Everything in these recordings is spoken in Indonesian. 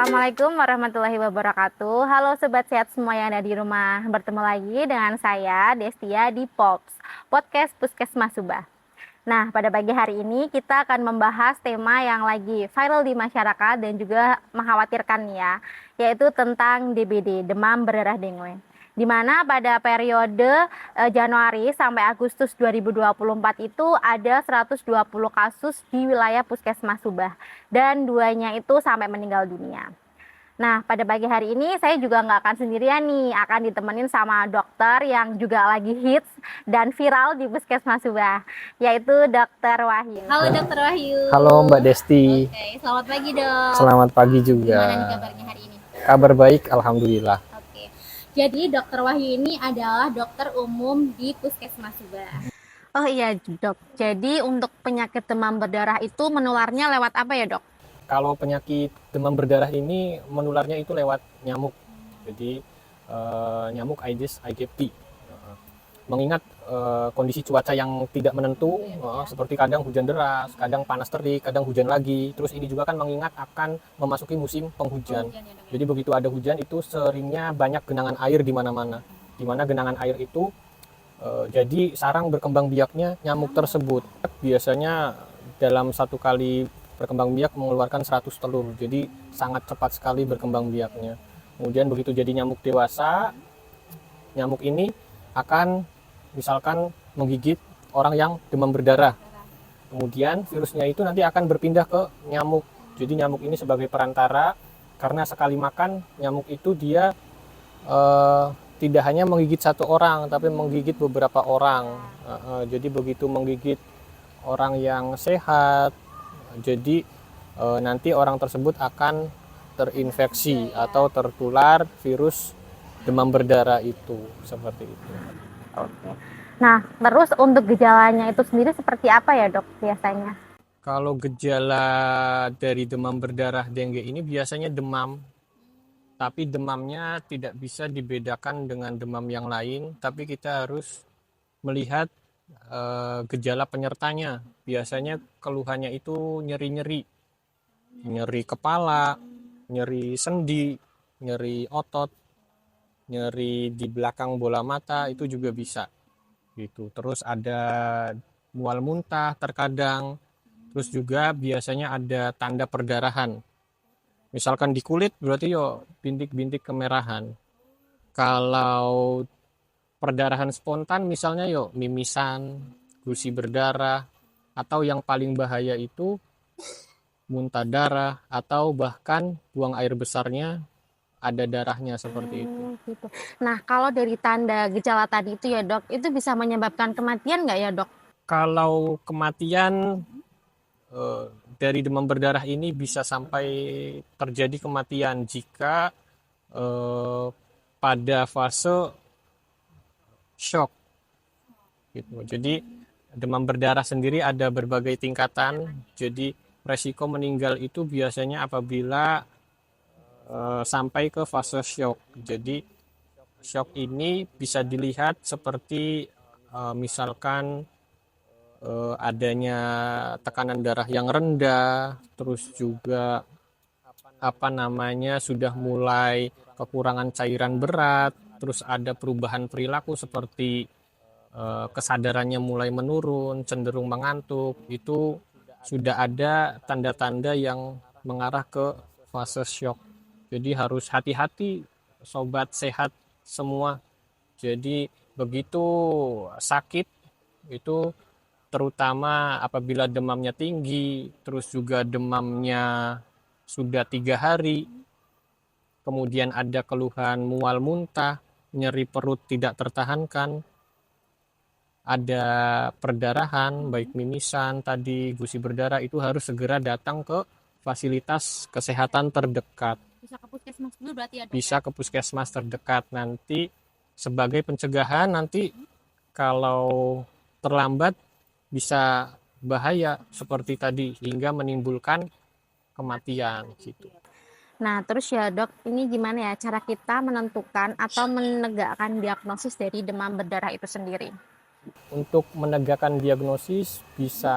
Assalamualaikum warahmatullahi wabarakatuh. Halo sobat sehat semua yang ada di rumah. Bertemu lagi dengan saya Destia di POPS, Podcast Puskesmas Subah. Nah, pada pagi hari ini kita akan membahas tema yang lagi viral di masyarakat dan juga mengkhawatirkan ya, yaitu tentang DBD, demam berdarah dengue. Di mana pada periode Januari sampai Agustus 2024 itu ada 120 kasus di wilayah Puskesmas Subah dan duanya itu sampai meninggal dunia. Nah, pada pagi hari ini saya juga nggak akan sendirian nih, akan ditemenin sama dokter yang juga lagi hits dan viral di Puskesmas Subah, yaitu Dokter Wahyu. Halo Dokter Wahyu. Halo Mbak Desti. Oke, selamat pagi dok. Selamat pagi juga. Gimana nih kabarnya hari ini? Kabar baik, alhamdulillah. Oke, jadi Dokter Wahyu ini adalah dokter umum di Puskesmas Subah. Oh iya dok, jadi untuk penyakit demam berdarah itu menularnya lewat apa ya dok? Kalau penyakit demam berdarah ini menularnya itu lewat nyamuk. Jadi nyamuk Aedes aegypti. Mengingat kondisi cuaca yang tidak menentu, seperti kadang hujan deras, kadang panas terik, kadang hujan lagi. Terus ini juga kan mengingat akan memasuki musim penghujan. Jadi begitu ada hujan itu seringnya banyak genangan air di mana-mana. Di mana genangan air itu jadi sarang berkembang biaknya nyamuk tersebut. Biasanya dalam satu kali berkembang biak mengeluarkan 100 telur. Jadi sangat cepat sekali berkembang biaknya. Kemudian begitu jadi nyamuk dewasa, nyamuk ini akan misalkan menggigit orang yang demam berdarah. Kemudian virusnya itu nanti akan berpindah ke nyamuk. Jadi nyamuk ini sebagai perantara, karena sekali makan nyamuk itu dia tidak hanya menggigit satu orang, tapi menggigit beberapa orang. Jadi begitu menggigit orang yang sehat, jadi nanti orang tersebut akan terinfeksi atau tertular virus demam berdarah itu, seperti itu. Oke. Nah, terus untuk gejalanya itu sendiri seperti apa ya dok biasanya? Kalau gejala dari demam berdarah dengue ini biasanya demam, tapi demamnya tidak bisa dibedakan dengan demam yang lain, tapi kita harus melihat gejala penyertanya. Biasanya keluhannya itu nyeri-nyeri, nyeri kepala, nyeri sendi, nyeri otot, nyeri di belakang bola mata, itu juga bisa gitu. Terus ada mual muntah terkadang, terus juga biasanya ada tanda perdarahan. Misalkan di kulit berarti yo bintik-bintik kemerahan. Kalau perdarahan spontan misalnya yuk mimisan, gusi berdarah, atau yang paling bahaya itu muntah darah, atau bahkan buang air besarnya ada darahnya seperti itu. Gitu. Nah, kalau dari tanda gejala tadi itu ya dok, itu bisa menyebabkan kematian nggak ya dok? Kalau kematian dari demam berdarah ini bisa sampai terjadi kematian jika pada fase shock gitu. Jadi demam berdarah sendiri ada berbagai tingkatan. Jadi resiko meninggal itu biasanya apabila sampai ke fase shock. Jadi shock ini bisa dilihat seperti misalkan adanya tekanan darah yang rendah, terus juga sudah mulai kekurangan cairan berat, terus ada perubahan perilaku seperti kesadarannya mulai menurun, cenderung mengantuk. Itu sudah ada tanda-tanda yang mengarah ke fase shock. Jadi harus hati-hati sobat sehat semua. Jadi begitu sakit itu, terutama apabila demamnya tinggi, terus juga demamnya sudah 3 hari, kemudian ada keluhan mual muntah, nyeri perut tidak tertahankan, ada perdarahan, baik mimisan tadi, gusi berdarah, itu harus segera datang ke fasilitas kesehatan terdekat. Bisa ke puskesmas dulu berarti ya dok? Bisa ke puskesmas terdekat. Nanti sebagai pencegahan, nanti kalau terlambat bisa bahaya seperti tadi hingga menimbulkan kematian gitu. Nah, terus ya dok, ini gimana ya cara kita menentukan atau menegakkan diagnosis dari demam berdarah itu sendiri? Untuk menegakkan diagnosis bisa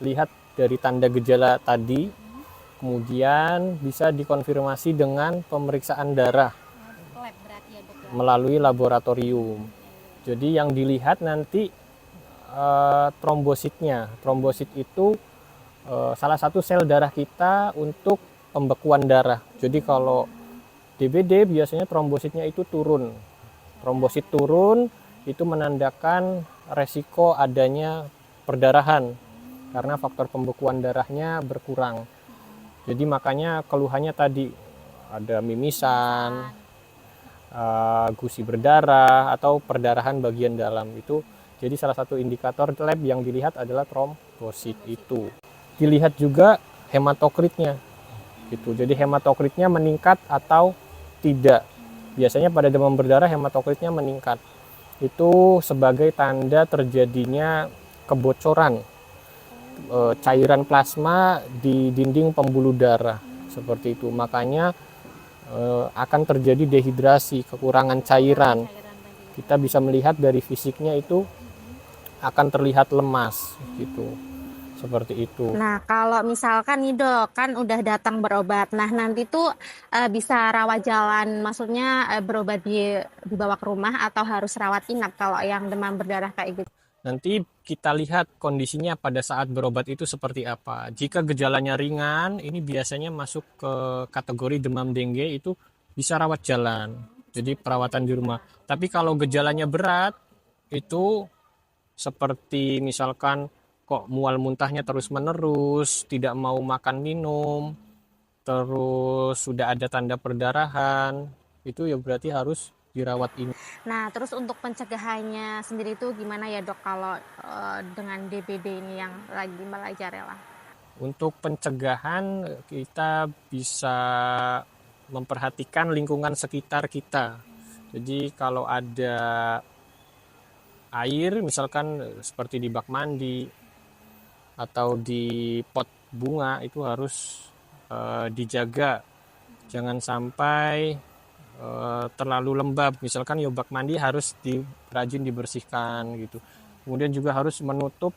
lihat dari tanda gejala tadi. Kemudian bisa dikonfirmasi dengan pemeriksaan darah Lab berarti ya dok ya. melalui laboratorium. Jadi yang dilihat nanti trombositnya. Trombosit itu salah satu sel darah kita untuk pembekuan darah. Jadi kalau DBD biasanya trombositnya itu turun. Trombosit turun itu menandakan resiko adanya perdarahan karena faktor pembekuan darahnya berkurang. Jadi makanya keluhannya tadi ada mimisan, gusi berdarah atau perdarahan bagian dalam itu. Jadi salah satu indikator lab yang dilihat adalah trombosit itu. Dilihat juga hematokritnya gitu. Jadi hematokritnya meningkat atau tidak. Biasanya pada demam berdarah hematokritnya meningkat. Itu sebagai tanda terjadinya kebocoran cairan plasma di dinding pembuluh darah seperti itu. Makanya akan terjadi dehidrasi, kekurangan cairan. Kita bisa melihat dari fisiknya itu akan terlihat lemas gitu. Seperti itu. Nah, kalau misalkan nih dok, kan udah datang berobat. Nah, nanti tuh bisa rawat jalan, maksudnya berobat dibawa ke rumah atau harus rawat inap kalau yang demam berdarah kayak gitu. Nanti kita lihat kondisinya pada saat berobat itu seperti apa. Jika gejalanya ringan, ini biasanya masuk ke kategori demam dengue, itu bisa rawat jalan. Jadi perawatan di rumah. Tapi kalau gejalanya berat, itu seperti misalkan kok mual muntahnya terus-menerus, tidak mau makan minum, terus sudah ada tanda perdarahan, itu ya berarti harus dirawat ini. Nah, terus untuk pencegahannya sendiri itu gimana ya dok kalau dengan DBD ini yang lagi merajalela? Untuk pencegahan kita bisa memperhatikan lingkungan sekitar kita. Jadi kalau ada air misalkan seperti di bak mandi atau di pot bunga itu harus dijaga. Jangan sampai terlalu lembab. Misalkan ya bak mandi harus rajin dibersihkan gitu. Kemudian juga harus menutup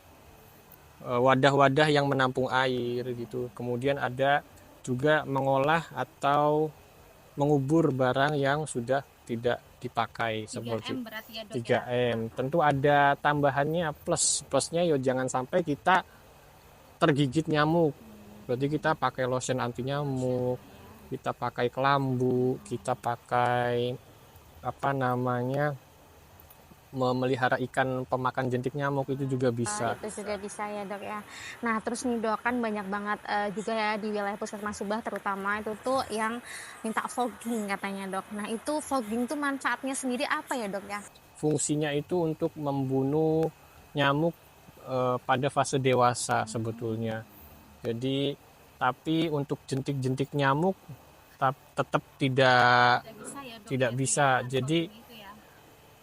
wadah-wadah yang menampung air gitu. Kemudian ada juga mengolah atau mengubur barang yang sudah tidak dipakai 3M seperti berarti ya dok 3M. Tentu ada tambahannya plusnya ya jangan sampai kita tergigit nyamuk. Berarti kita pakai lotion anti nyamuk, kita pakai kelambu, kita pakai memelihara ikan pemakan jentik nyamuk itu juga bisa. Itu juga bisa ya dok ya. Nah terus nih dok, kan banyak banget juga ya di wilayah Puskesmas Subah terutama itu tuh yang minta fogging katanya dok. Nah itu fogging tuh manfaatnya sendiri apa ya dok ya? Fungsinya itu untuk membunuh nyamuk pada fase dewasa sebetulnya. Jadi tapi untuk jentik-jentik nyamuk tetap tidak bisa. Jadi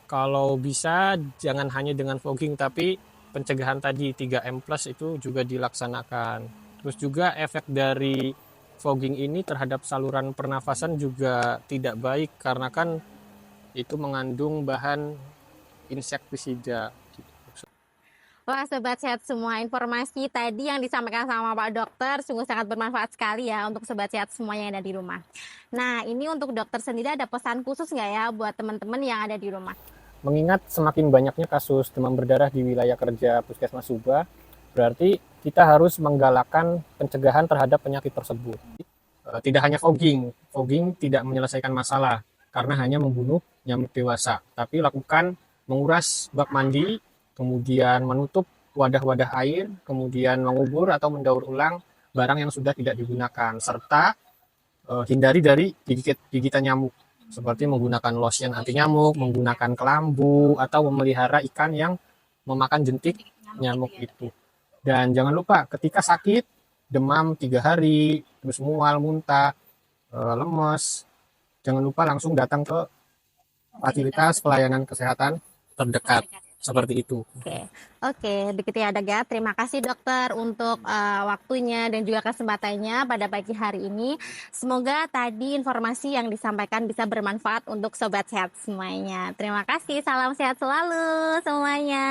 kalau bisa jangan hanya dengan fogging, tapi pencegahan tadi 3M plus itu juga dilaksanakan. Terus juga efek dari fogging ini terhadap saluran pernafasan juga tidak baik karena kan itu mengandung bahan insektisida. Wah sobat sehat semua, informasi tadi yang disampaikan sama Pak Dokter sungguh sangat bermanfaat sekali ya untuk sobat sehat semua yang ada di rumah. Nah ini untuk dokter sendiri ada pesan khusus nggak ya buat teman-teman yang ada di rumah? Mengingat semakin banyaknya kasus demam berdarah di wilayah kerja Puskesmas Subah, berarti kita harus menggalakkan pencegahan terhadap penyakit tersebut. Tidak hanya fogging tidak menyelesaikan masalah karena hanya membunuh nyamuk dewasa, tapi lakukan menguras bak mandi, kemudian menutup wadah-wadah air, kemudian mengubur atau mendaur ulang barang yang sudah tidak digunakan, serta hindari dari gigitan nyamuk, seperti menggunakan lotion anti nyamuk, menggunakan kelambu, atau memelihara ikan yang memakan jentik nyamuk itu. Dan jangan lupa ketika sakit, demam 3 hari, terus mual, muntah, lemes, jangan lupa langsung datang ke fasilitas pelayanan kesehatan terdekat. Seperti itu. Oke, begitu ya dok ya. Terima kasih dokter untuk waktunya dan juga kesempatannya pada pagi hari ini. Semoga tadi informasi yang disampaikan bisa bermanfaat untuk sobat sehat semuanya. Terima kasih, salam sehat selalu semuanya.